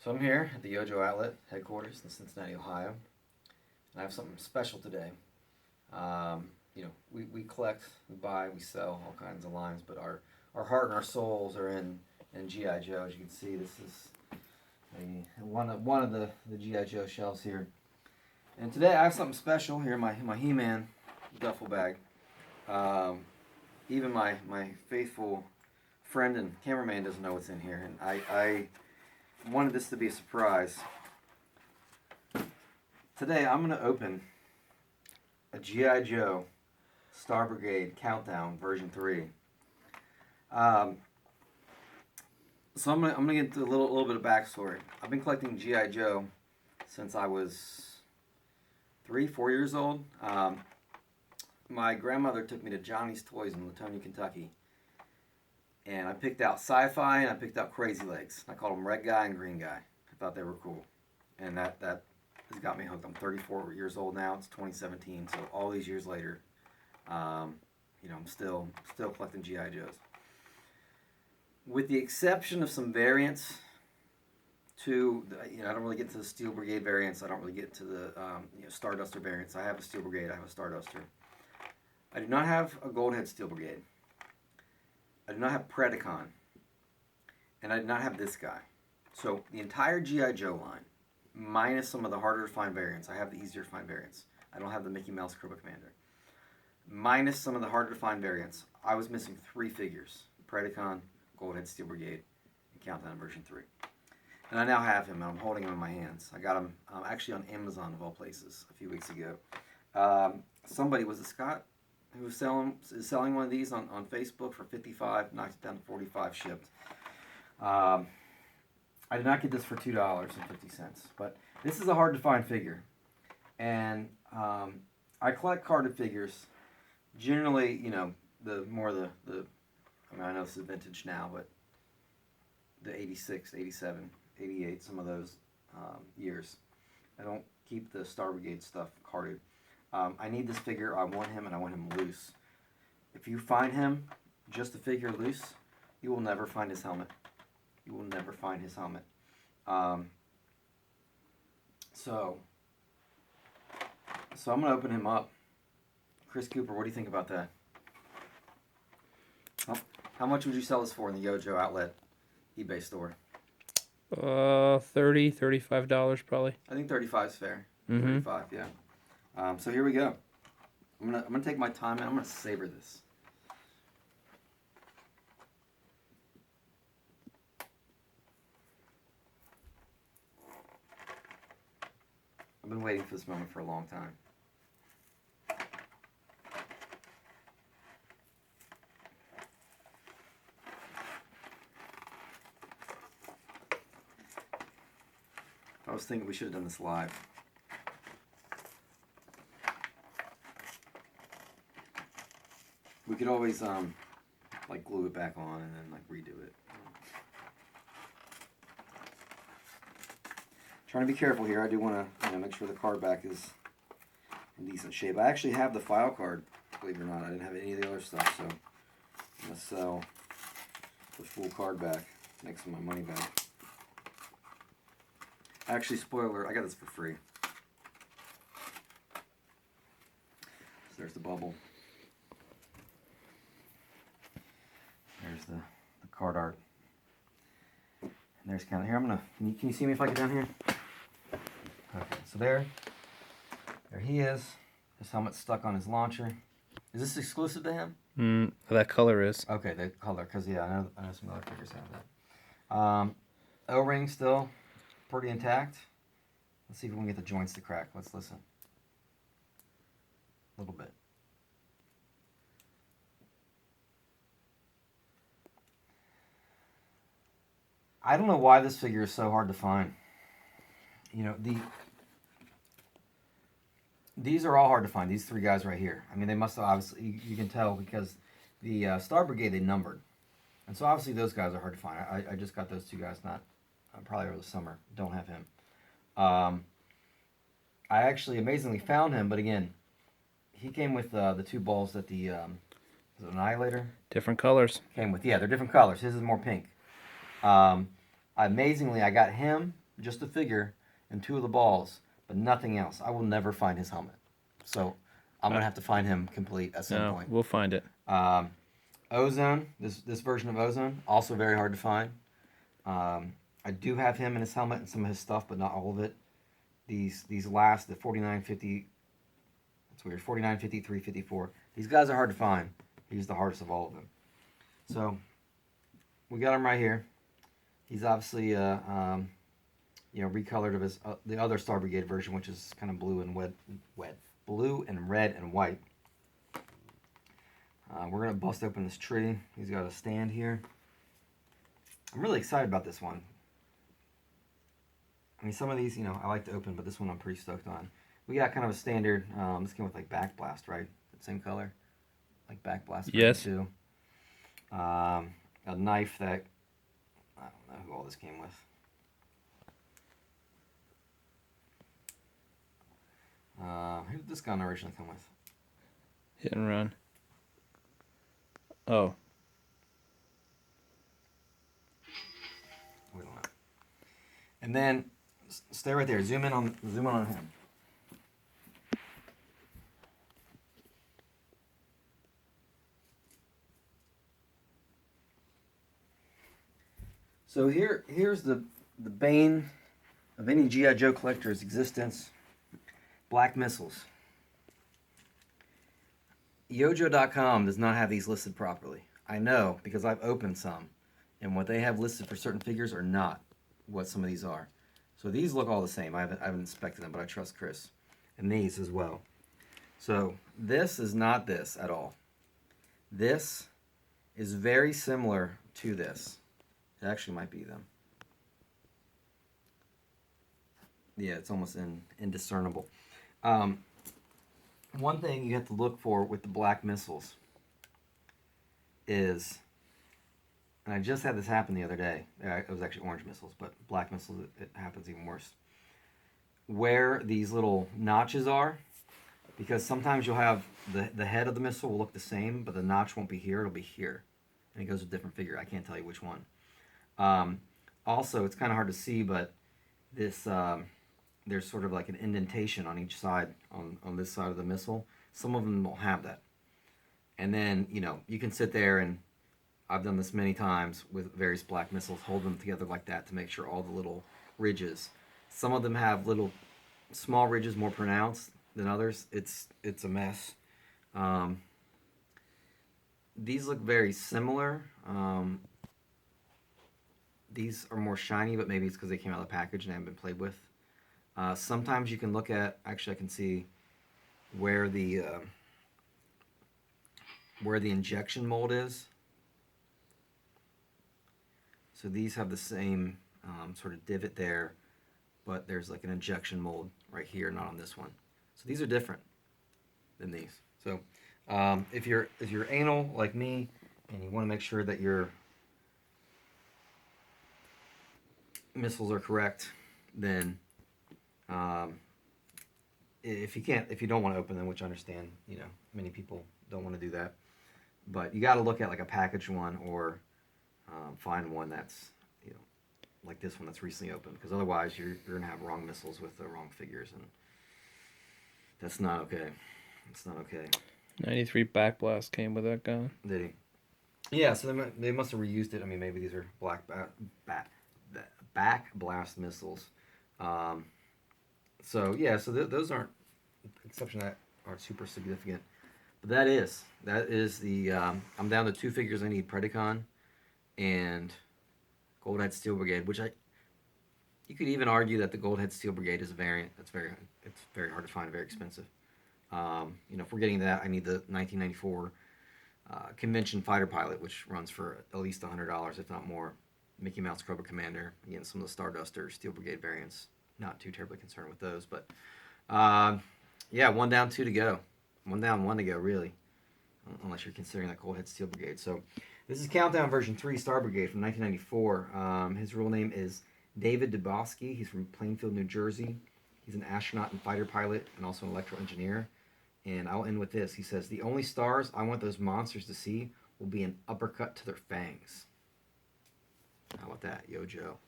So I'm here at the Yojo Outlet headquarters in Cincinnati, Ohio, and I have something special today. We collect, we buy, we sell all kinds of lines, but our heart and our souls are in G.I. Joe. As you can see, this is one of the G.I. Joe shelves here. And today I have something special here, my He-Man duffel bag. Even my faithful friend and cameraman doesn't know what's in here, and I wanted this to be a surprise. Today I'm going to open a G.I. Joe Star Brigade Countdown version 3. So I'm gonna get into a little bit of backstory. I've been collecting G.I. Joe since I was 3-4 years old. My grandmother took me to Johnny's Toys in Latonia, Kentucky, and I picked out Sci-Fi and I picked out Crazy Legs. I called them Red Guy and Green Guy. I thought they were cool, and that has got me hooked. I'm 34 years old now. It's 2017, so all these years later, I'm still collecting G.I. Joes. With the exception of some variants, I don't really get to the Steel Brigade variants. I don't really get to the Starduster variants. I have a Steel Brigade. I have a Starduster. I do not have a Goldhead Steel Brigade. I do not have Predacon. And I do not have this guy. So the entire G.I. Joe line, minus some of the harder to find variants. I have the easier to find variants. I don't have the Mickey Mouse Cobra Commander. Minus some of the harder to find variants, I was missing 3 figures. Predacon, Goldhead Steel Brigade, and Countdown version 3. And I now have him, and I'm holding him in my hands. I got him actually on Amazon, of all places, a few weeks ago. Somebody, was it Scott, who was selling one of these on Facebook for $55, knocked it down to $45 shipped. I did not get this for $2.50, but this is a hard to find figure. And I collect carded figures. Generally, I know this is vintage now, but the 86, 87, 88, some of those years. I don't keep the Star Brigade stuff carded. I need this figure. I want him, and I want him loose. If you find him, just the figure loose, you will never find his helmet. You will never find his helmet. So I'm going to open him up. Chris Cooper, what do you think about that? How much would you sell this for in the Yojo Outlet eBay store? $35 probably. I think 35 is fair. Mm-hmm. 35, yeah. So here we go. I'm gonna take my time and I'm gonna savor this. I've been waiting for this moment for a long time. I was thinking we should have done this live. We could always glue it back on and then redo it. Trying to be careful here. I do want to make sure the card back is in decent shape. I actually have the file card, believe it or not. I didn't have any of the other stuff, so I'm gonna sell the full card back, make some of my money back. Actually, spoiler, I got this for free. So there's the bubble. There's the card art. And there's kind of here. Can you see me if I get down here? Okay, so there he is. His helmet's stuck on his launcher. Is this exclusive to him? That color is. Okay, the color, because I know some other figures have that. O-ring still pretty intact. Let's see if we can get the joints to crack. Let's listen. A little bit. I don't know why this figure is so hard to find. These are all hard to find. These 3 guys right here. I mean, they must have obviously, you can tell because the Star Brigade, they numbered. And so obviously those guys are hard to find. I just got those 2 guys probably over the summer. Don't have him. I actually amazingly found him, but again, he came with the 2 balls that the is it Annihilator? Different colors. Came with. Yeah, they're different colors. His is more pink. Amazingly, I got him just a figure and 2 of the balls, but nothing else. I will never find his helmet. So I'm gonna have to find him complete at some No, point. we'll find it. Ozone, this version of Ozone, also very hard to find. I do have him in his helmet and some of his stuff, but not all of it. These last, the 4950, that's weird, 4950, 354. These guys are hard to find. He's the hardest of all of them. So we got him right here. He's obviously recolored of his the other Star Brigade version, which is kind of blue and blue and red and white. We're gonna bust open this tree. He's got a stand here. I'm really excited about this one. I mean, some of these, I like to open, but this one I'm pretty stoked on. We got kind of a standard. This came with like back blast, right? The same color, like back blast. Yes. Too. A knife that I don't know who all this came with. Who did this gun originally come with? Hit and run. Oh. We don't know. And then stay right there. Zoom in on him. So here's the bane of any G.I. Joe collector's existence. Black missiles. Yojo.com does not have these listed properly. I know because I've opened some, and what they have listed for certain figures are not what some of these are. So these look all the same. I haven't inspected them, but I trust Chris. And these as well. So this is not this at all. This is very similar to this. It actually might be them. Yeah, it's almost indiscernible. One thing you have to look for with the black missiles is, and I just had this happen the other day. It was actually orange missiles, but black missiles, it happens even worse. Where these little notches are, because sometimes you'll have the head of the missile will look the same, but the notch won't be here, it'll be here. And it goes with a different figure. I can't tell you which one. Also, it's kind of hard to see, but this there's sort of like an indentation on each side, on this side of the missile. Some of them will have that. And then, you can sit there, and I've done this many times with various black missiles, hold them together like that to make sure all the little ridges. Some of them have little small ridges more pronounced than others. It's a mess. These look very similar. These are more shiny, but maybe it's because they came out of the package and haven't been played with. Sometimes you can look at, actually I can see where the injection mold is. So these have the same sort of divot there, but there's like an injection mold right here, not on this one. So these are different than these. So if you're anal like me and you want to make sure that your missiles are correct, then if you don't want to open them, which I understand, many people don't want to do that, but you got to look at like a packaged one or find one that's like this one that's recently opened, because otherwise you're gonna have wrong missiles with the wrong figures, and that's not okay. It's not okay. 93 back blast came with that gun. Did he? Yeah, so they must have reused it. I mean, maybe these are black back blast missiles. So those aren't exception that aren't super significant, but that is the I'm down to 2 figures I need: Predacon and Goldhead Steel Brigade. Which you could even argue that the Goldhead Steel Brigade is a variant. It's very hard to find, very expensive. If we're getting that, I need the 1994 Convention Fighter Pilot, which runs for at least $100, if not more. Mickey Mouse Cobra Commander, again, some of the Starduster Steel Brigade variants. Not too terribly concerned with those, but 1 down, 2 to go. 1 down, 1 to go, really, unless you're considering that Goldhead Steel Brigade. So this is Countdown version 3 Star Brigade from 1994. His real name is David Dubosky. He's from Plainfield, New Jersey. He's an astronaut and fighter pilot and also an electrical engineer. And I'll end with this. He says, "The only stars I want those monsters to see will be an uppercut to their fangs." How about that, Yo Joe?